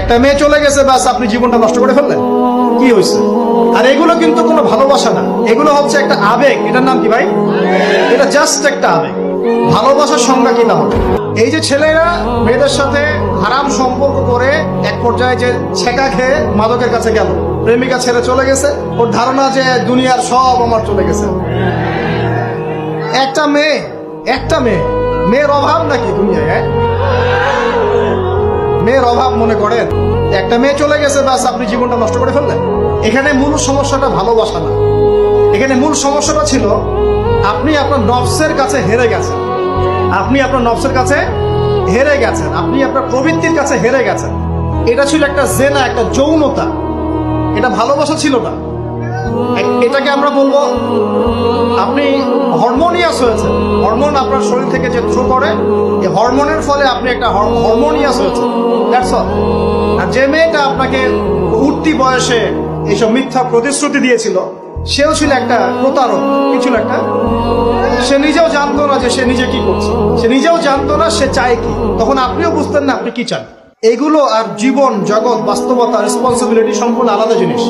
একটা মেয়ে চলে গেছে, ব্যাস আপনি জীবনটা নষ্ট করে ফেললেন, কি হয়েছে? আর এগুলো কিন্তু কোনো ভালোবাসা না, এগুলো হচ্ছে একটা আবেগ। এটার নাম কি ভাই? এটা জাস্ট একটা আবেগ। ভালোবাসার সংজ্ঞা কি তাহলে? এই যে ছেলেরা মেয়েদের সাথে হারাম সম্পর্ক করে এক পর্যায়ে যে ছেঁকা খেয়ে মাদকের কাছে গেল, প্রেমিকা ছেড়ে চলে গেছে, ওর ধারণা যে দুনিয়ার সব আমার চলে গেছে। একটা মেয়ে, মেয়ের অভাব নাকি দুনিয়ায়? হ্যাঁ, মেয়ের অভাব মনে করেন? একটা মেয়ে চলে গেছে, ব্যাস আপনি জীবনটা নষ্ট করে ফেললেন। এখানে মূল সমস্যাটা ভালোবাসা না, এখানে মূল সমস্যাটা ছিল আপনি আপনার নফসের কাছে হেরে গেছেন। আপনি আপনার নফসের কাছে হেরে গেছেন, আপনি আপনার প্রবৃত্তির কাছে হেরে গেছেন। এটা ছিল একটা জেনা, একটা যৌনতা, এটা ভালোবাসা ছিল না। এটাকে আমরা বলবো আপনি হরমোনিয়াস হয়েছেন। হরমোন আপনার শরীর থেকে যে থ্রো করে, এই হরমোনের ফলে আপনি একটা হরমোনিয়াস হয়েছেন, দ্যাটস অল। আর যে মেয়েটা আপনাকে উঠতি বয়সে এইসব মিথ্যা প্রতিশ্রুতি দিয়েছিল, সেও ছিল একটা প্রতারক। কি ছিল? একটা, সে নিজেও জানতো না যে সে নিজে কি করছে, সে নিজেও জানতো না সে চায় কি। তখন আপনিও বুঝতেন না আপনি কি চান। এগুলো আর জীবন জগৎ বাস্তবতা রেসপন্সিবিলিটি সম্পূর্ণ আলাদা জিনিস।